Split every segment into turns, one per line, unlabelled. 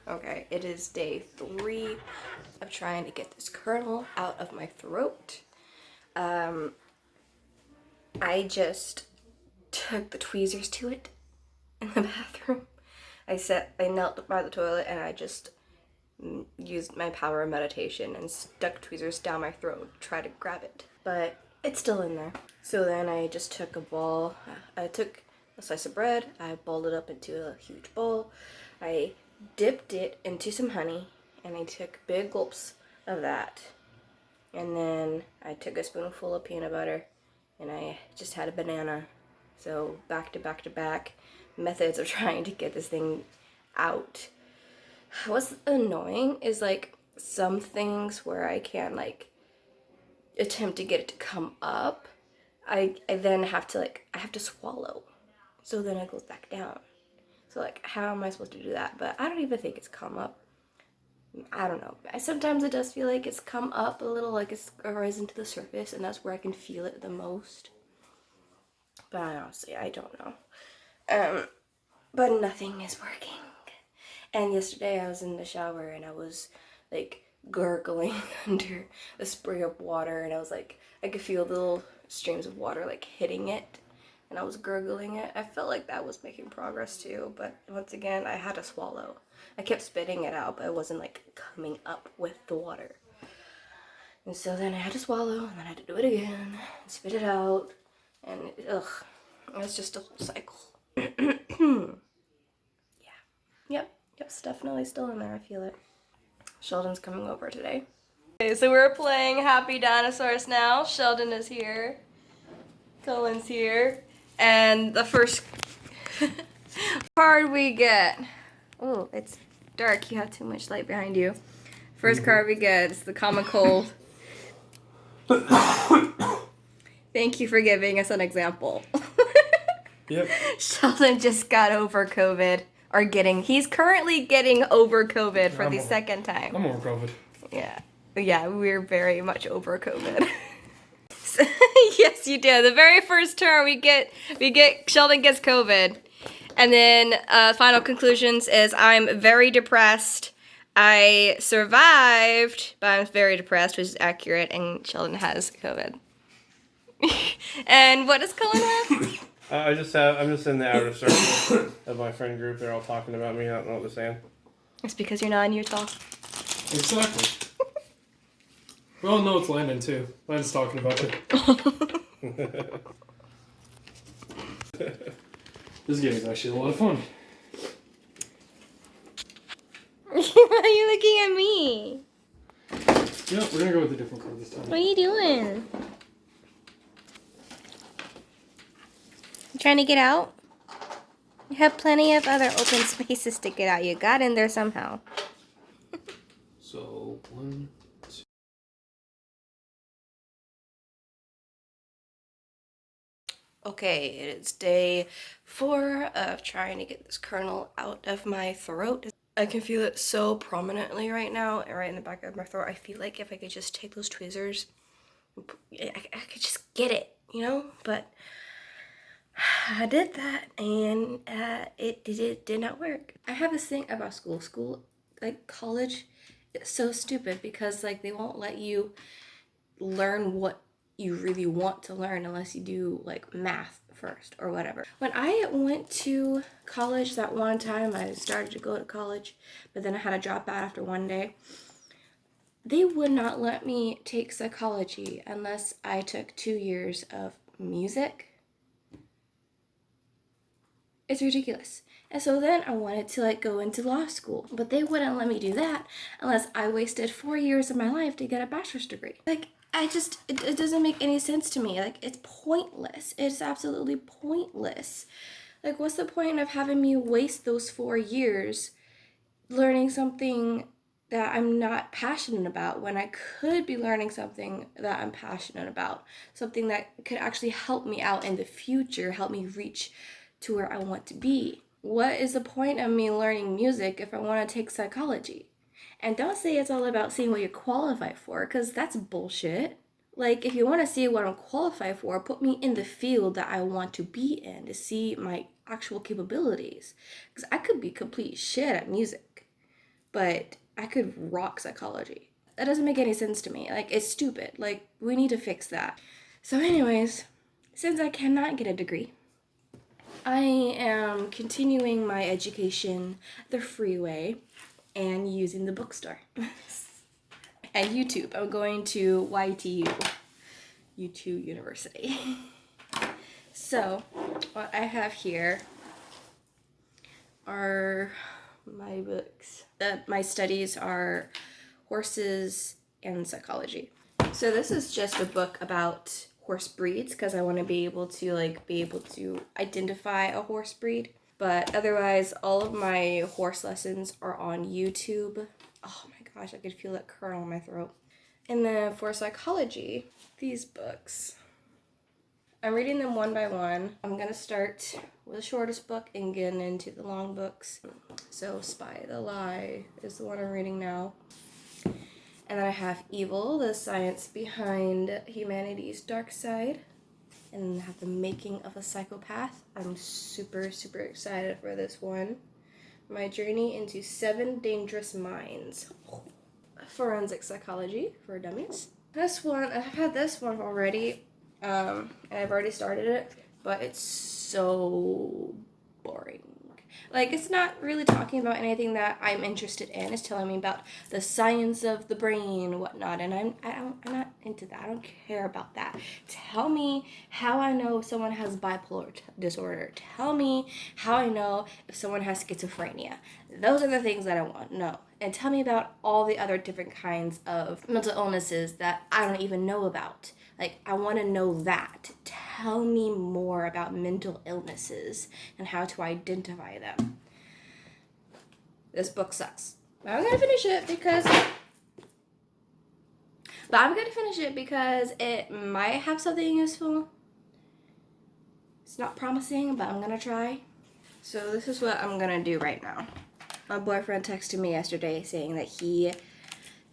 Okay, it is day 3 of trying to get this kernel out of my throat. I just took the tweezers to it in the bathroom. I knelt by the toilet and I just used my power of meditation and stuck tweezers down my throat to try to grab it. But it's still in there. So then I just took I took a slice of bread, I balled it up into a huge bowl, I dipped it into some honey, and I took big gulps of that. And then I took a spoonful of peanut butter, and I just had a banana. So back to back to back methods of trying to get this thing out. What's annoying is like some things where I can like attempt to get it to come up, I then have to I have to swallow. So then it goes back down. So like how am I supposed to do that? But I don't even think it's come up. I don't know. Sometimes it does feel like it's come up a little, like it's risen to the surface, and that's where I can feel it the most. But honestly, I don't know. But nothing is working. And yesterday I was in the shower and I was like gurgling under a spray of water, and I was like, I could feel the little streams of water like hitting it, and I was gurgling it. I felt like that was making progress too, but once again, I had to swallow. I kept spitting it out, but it wasn't like coming up with the water. And so then I had to swallow, and then I had to do it again, spit it out, and it's just a whole cycle. Yeah. Yep, it's definitely still in there, I feel it. Sheldon's coming over today. Okay, so we're playing Happy Dinosaurs now. Sheldon is here. Cullen's here. And the first card we get. Oh, it's dark. You have too much light behind you. First card we get is the common cold. Thank you for giving us an example.
Yep.
Sheldon just got over COVID. He's currently getting over COVID for the second time.
I'm over COVID.
Yeah, we're very much over COVID. Yes, you do. The very first term we get Sheldon gets COVID. And then final conclusions is I'm very depressed. I survived, but I'm very depressed, which is accurate, and Sheldon has COVID. And what does Cullen have?
I'm just in the outer circle of my friend group. They're all talking about me. I don't know what they're saying. It's
because you're not in Utah.
Exactly. Well, no, it's Landon too. Landon's talking about you. This game is actually a lot of fun.
Why are you looking at me?
Yeah, we're gonna go with a different card this time.
What are you doing? You trying to get out? You have plenty of other open spaces to get out. You got in there somehow.
So, 1, 2.
Okay, it is day 4 of trying to get this kernel out of my throat. I can feel it so prominently right now, and right in the back of my throat. I feel like if I could just take those tweezers, I could just get it, you know? But I did that, and it did not work. I have this thing about school, like college, it's so stupid because like they won't let you learn what you really want to learn unless you do like math first or whatever. When I went to college that one time, I started to go to college, but then I had to drop out after one day. They would not let me take psychology unless I took 2 years of music. It's ridiculous. And so then I wanted to like go into law school, but they wouldn't let me do that unless I wasted 4 years of my life to get a bachelor's degree. Like, it doesn't make any sense to me. Like, it's pointless. It's absolutely pointless. Like, what's the point of having me waste those 4 years learning something that I'm not passionate about when I could be learning something that I'm passionate about? Something that could actually help me out in the future, help me reach to where I want to be. What is the point of me learning music if I want to take psychology? And don't say it's all about seeing what you're qualified for, because that's bullshit. Like, if you want to see what I'm qualified for, put me in the field that I want to be in to see my actual capabilities. Because I could be complete shit at music. but I could rock psychology. That doesn't make any sense to me. Like, it's stupid. Like, we need to fix that. So anyways, since I cannot get a degree, I am continuing my education the free way and using the bookstore. And YouTube. I'm going to YouTube University. So, what I have here are my books. My studies are horses and psychology. So this is just a book about horse breeds because I want to be able to identify a horse breed. But otherwise, all of my horse lessons are on YouTube. Oh my gosh, I could feel that curl in my throat. And then for psychology, these books. I'm reading them one by one. I'm gonna start with the shortest book and get into the long books. So Spy the Lie is the one I'm reading now. And then I have Evil, the science behind humanity's dark side. And then I have The Making of a Psychopath. I'm super, super excited for this one. My Journey into 7 Dangerous Minds. Forensic Psychology for Dummies. This one, I've had this one already. And I've already started it, but it's so boring. Like, it's not really talking about anything that I'm interested in. It's telling me about the science of the brain and whatnot, and I'm not into that. I don't care about that. Tell me how I know if someone has bipolar disorder. Tell me how I know if someone has schizophrenia. Those are the things that I want to know. And tell me about all the other different kinds of mental illnesses that I don't even know about. Like, I want to know that. Tell me more about mental illnesses and how to identify them. This book sucks. But I'm going to finish it because it might have something useful. It's not promising, but I'm going to try. So this is what I'm going to do right now. My boyfriend texted me yesterday saying that he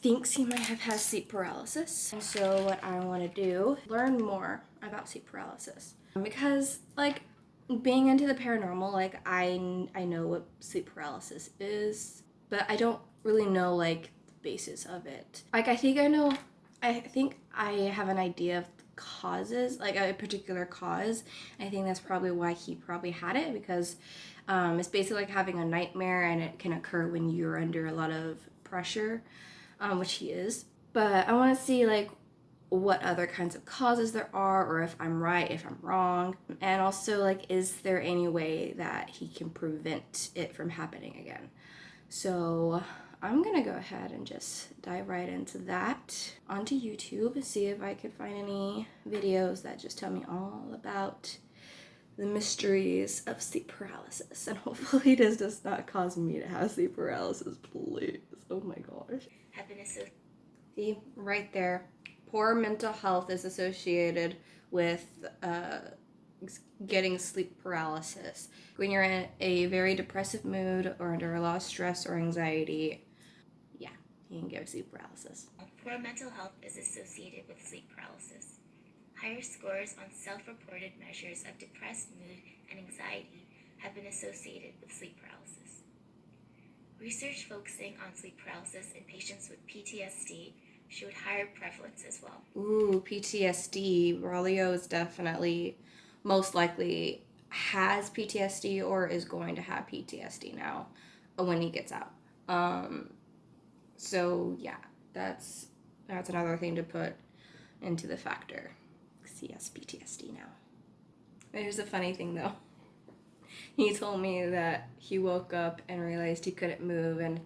thinks he might have had sleep paralysis. And so what I want to do, learn more about sleep paralysis. Because, like, being into the paranormal, like, I know what sleep paralysis is, but I don't really know, like, the basis of it. Like, I think I have an idea of causes, like a particular cause. I think that's probably why he probably had it, because it's basically like having a nightmare, and it can occur when you're under a lot of pressure. Which he is. But I want to see, like, what other kinds of causes there are, or if I'm right, if I'm wrong. And also, like, is there any way that he can prevent it from happening again? So I'm going to go ahead and just dive right into that. Onto YouTube, see if I can find any videos that just tell me all about the mysteries of sleep paralysis. And hopefully this does not cause me to have sleep paralysis, please. Oh my gosh. Happiness. See, right there. Poor mental health is associated with getting sleep paralysis. When you're in a very depressive mood or under a lot of stress or anxiety, yeah, you can get sleep paralysis.
Poor mental health is associated with sleep paralysis. Higher scores on self-reported measures of depressed mood and anxiety have been associated with sleep paralysis. Research focusing on sleep paralysis in patients with PTSD showed higher prevalence as well.
Ooh, PTSD. Braulio is definitely, most likely, has PTSD or is going to have PTSD now when he gets out. So yeah, that's another thing to put into the factor. He has PTSD now. Here's the funny thing though. He told me that he woke up and realized he couldn't move, and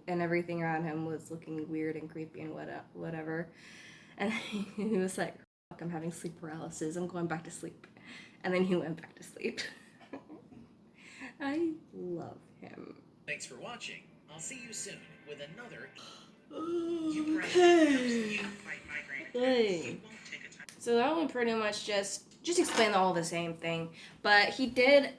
everything around him was looking weird and creepy and whatever. And he was like, "Fuck, I'm having sleep paralysis. I'm going back to sleep." And then he went back to sleep. I love him.
Thanks for watching. I'll see you soon with another.
Okay. So that one pretty much just explained all the same thing, but he did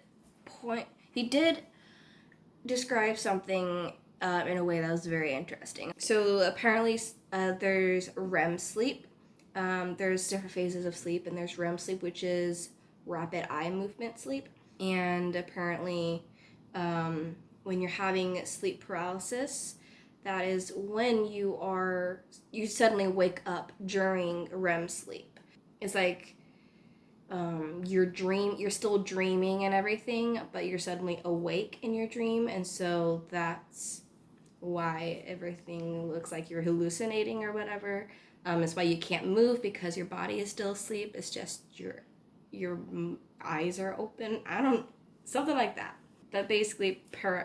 describe something in a way that was very interesting. So apparently there's REM sleep. There's different phases of sleep, and there's REM sleep, which is rapid eye movement sleep. And apparently when you're having sleep paralysis, That is when you suddenly wake up during REM sleep. It's like you're still dreaming and everything, but you're suddenly awake in your dream, and so that's why everything looks like you're hallucinating or whatever. It's why you can't move because your body is still asleep. It's just your eyes are open. Something like that. But basically,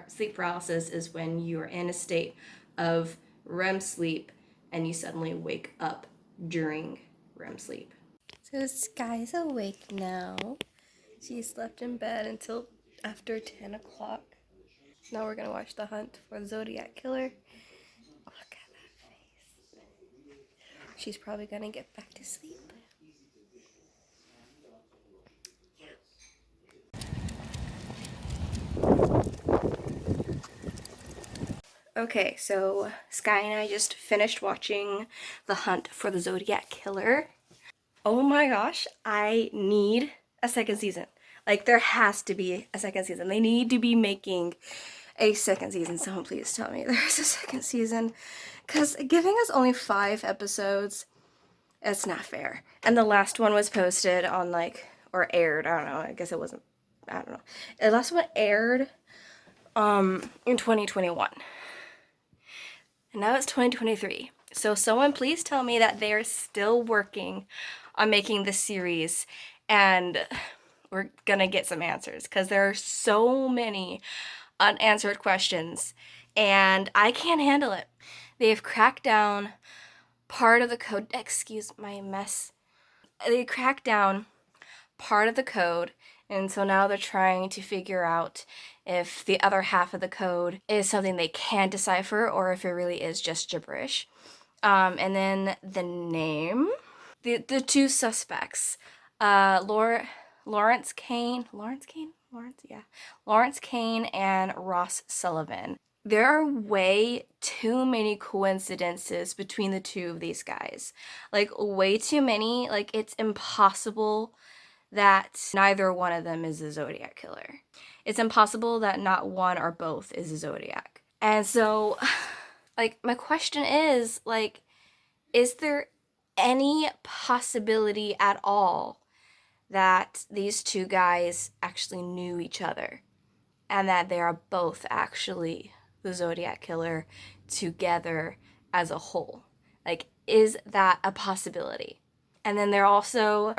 sleep paralysis is when you're in a state of REM sleep and you suddenly wake up during REM sleep. So Sky's awake now. She slept in bed until after 10 o'clock. Now we're gonna watch The Hunt for the Zodiac Killer. Look at that face. She's probably gonna get back to sleep. Okay, so Sky and I just finished watching The Hunt for the Zodiac Killer. Oh my gosh, I need a second season. Like, there has to be a second season. They need to be making a second season. Someone please tell me there's a second season. Because giving us only 5 episodes, it's not fair. And the last one was posted on, like, or aired, I don't know, I guess it wasn't, I don't know. The last one aired in 2021. And now it's 2023. So someone please tell me that they're still working on making this series, and we're gonna get some answers, because there are so many unanswered questions and I can't handle it. They've cracked down part of the code. Excuse my mess. They cracked down part of the code, and so now they're trying to figure out if the other half of the code is something they can decipher or if it really is just gibberish. And then the name, the 2 suspects, Lawrence Kane, Lawrence Kane and Ross Sullivan. There are way too many coincidences between the 2 of these guys. Like, way too many. Like, it's impossible that neither one of them is a Zodiac killer. It's impossible that not one or both is a Zodiac. And so, like, my question is, like, is there any possibility at all that these 2 guys actually knew each other and that they are both actually the Zodiac killer together as a whole? Like, is that a possibility? And then they're also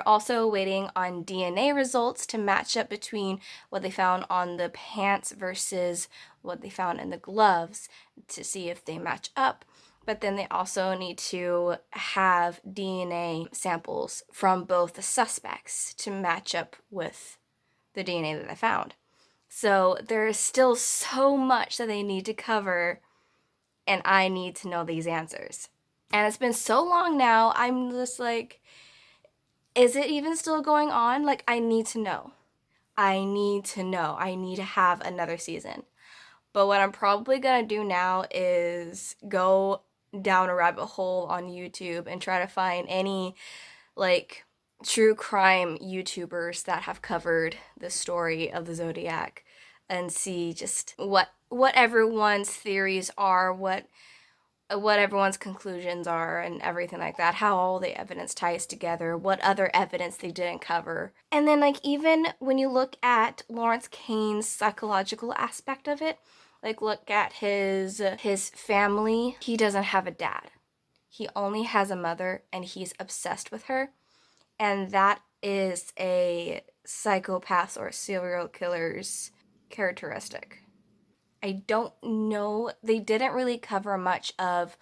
waiting on DNA results to match up between what they found on the pants versus what they found in the gloves to see if they match up. But then they also need to have DNA samples from both the suspects to match up with the DNA that they found. So there is still so much that they need to cover, and I need to know these answers. And it's been so long now, I'm just like, is it even still going on? Like, I need to know. I need to have another season. But what I'm probably gonna do now is go down a rabbit hole on YouTube and try to find any, like, true crime YouTubers that have covered the story of the Zodiac and see just what everyone's theories are, what everyone's conclusions are, and everything like that, how all the evidence ties together, what other evidence they didn't cover. And then, like, even when you look at Lawrence Kane's psychological aspect of it, like, look at his family, he doesn't have a dad. He only has a mother, and he's obsessed with her. And that is a psychopath or serial killer's characteristic. I don't know. They didn't really cover much of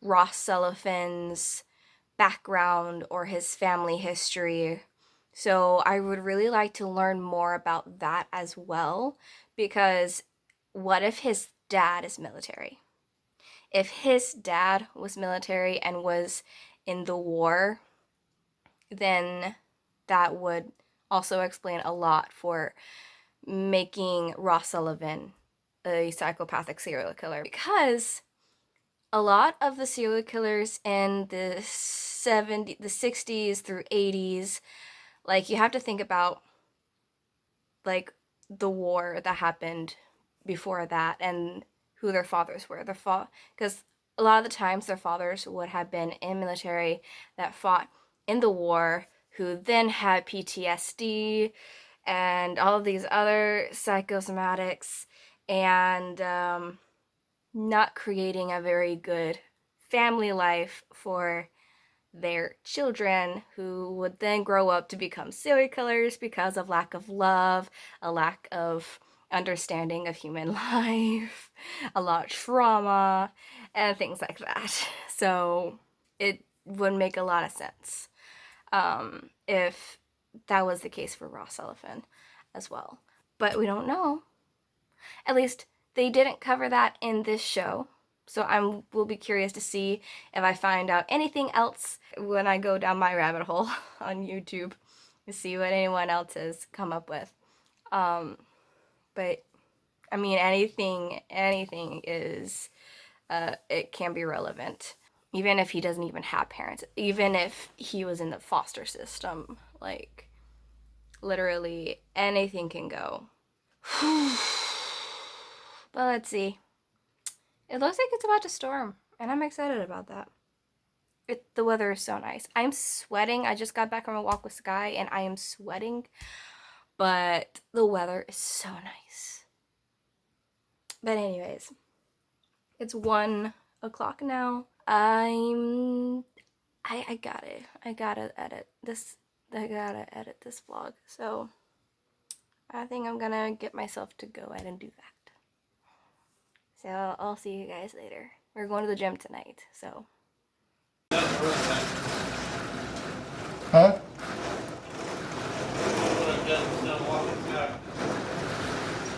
Ross Sullivan's background or his family history. So I would really like to learn more about that as well, because what if his dad is military? If his dad was military and was in the war, then that would also explain a lot for making Ross Sullivan a psychopathic serial killer, because a lot of the serial killers in the 60s through 80s, like, you have to think about, like, the war that happened before that and who their fathers were. Because a lot of the times their fathers would have been in military that fought in the war, who then had PTSD and all of these other psychosomatics, and not creating a very good family life for their children, who would then grow up to become serial killers because of lack of love, a lack of understanding of human life, a lot of trauma, and things like that. So it would make a lot of sense if that was the case for Ross Sullivan as well. But we don't know. At least they didn't cover that in this show. So will be curious to see if I find out anything else when I go down my rabbit hole on YouTube to see what anyone else has come up with. But I mean, anything is, it can be relevant. Even if he doesn't even have parents, even if he was in the foster system, like, literally anything can go. But let's see. It looks like it's about to storm, and I'm excited about that. The weather is so nice. I'm sweating. I just got back from a walk with Sky, and I am sweating, but the weather is so nice. But anyways, it's 1 o'clock now. I gotta edit this. I gotta edit this vlog, so I think I'm gonna get myself to go ahead and do that. So I'll see you guys later. We're going to the gym tonight, so.
Huh?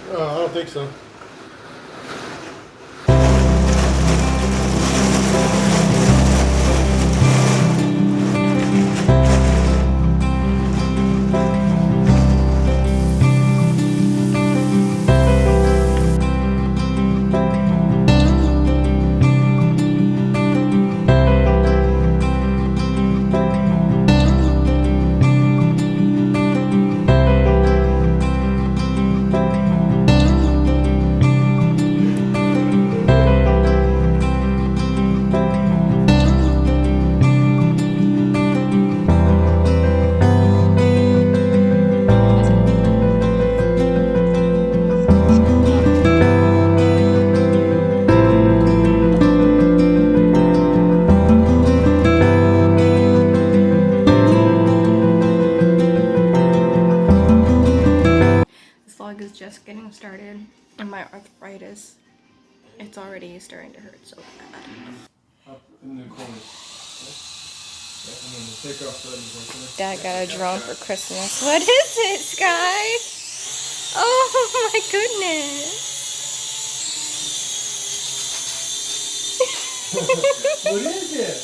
I don't think so.
Is just getting started, and my arthritis, it's already starting to hurt so bad.
Up in the corner. And then take off the
Dad got a drone for Christmas. What is it, Sky? Oh my goodness.
What is it?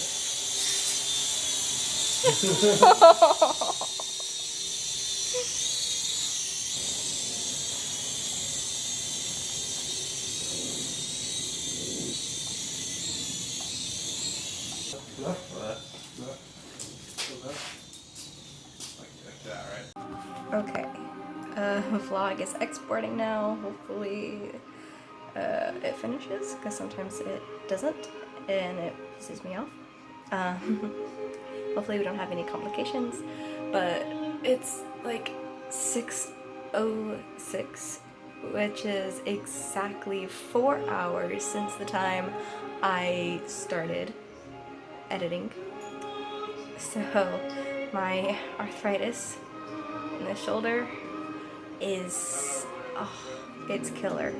Okay, vlog is exporting now. Hopefully it finishes, because sometimes it doesn't, and it pisses me off. Hopefully we don't have any complications, but it's like 6:06, which is exactly 4 hours since the time I started editing. So my arthritis in the shoulder is, it's killer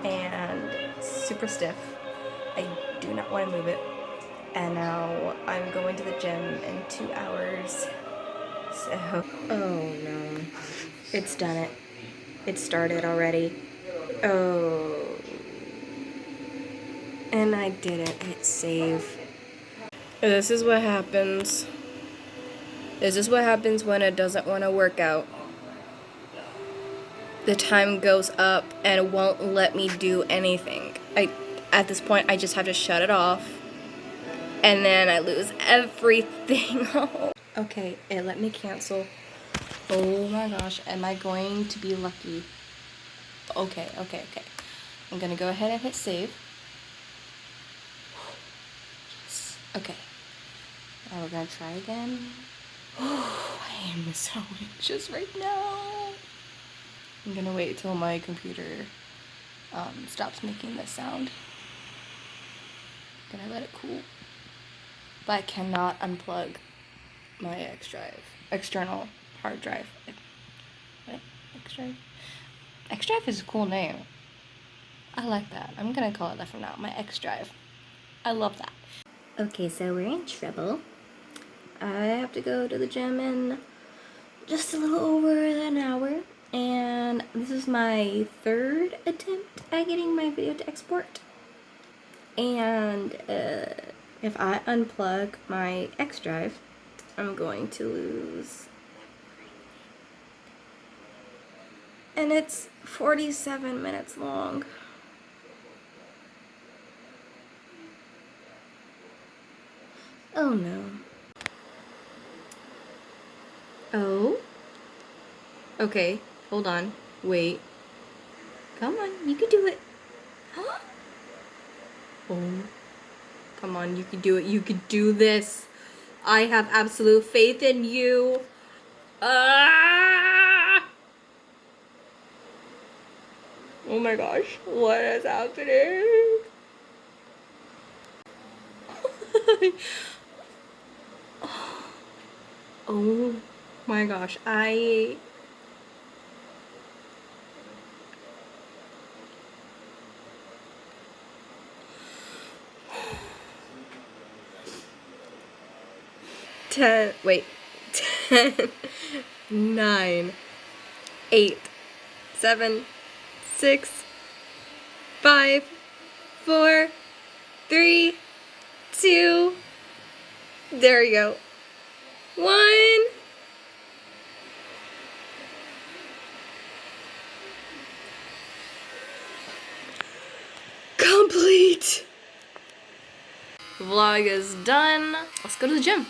and super stiff. I do not want to move it, and now I'm going to the gym in 2 hours. So, oh no, it's done it. It started already. Oh, and I didn't hit save. This is what happens. This is what happens when it doesn't want to work out. The time goes up and it won't let me do anything. At this point, I just have to shut it off, and then I lose everything. Okay, it let me cancel. Oh my gosh, am I going to be lucky? Okay. I'm gonna go ahead and hit save. Yes. Okay. Now we're gonna try again. I am so anxious right now. I'm gonna wait till my computer stops making this sound. Gonna let it cool. But I cannot unplug my external hard drive. What? X-drive? X-drive is a cool name. I like that. I'm gonna call it that from now. My X-drive. I love that. Okay, so we're in trouble. I have to go to the gym in just a little over an hour. And this is my third attempt at getting my video to export. And if I unplug my X drive, I'm going to lose. And it's 47 minutes long. Oh no. Oh? Okay, hold on. Wait. Come on, you can do it. Oh. Come on, you can do it. You can do this. I have absolute faith in you. Ah! Oh my gosh, what is happening? Oh my gosh, I... Wait. 10, 9, 8, 7, 6, 5, 4, 3, 2, there we go. 1. Complete. Vlog is done. Let's go to the gym.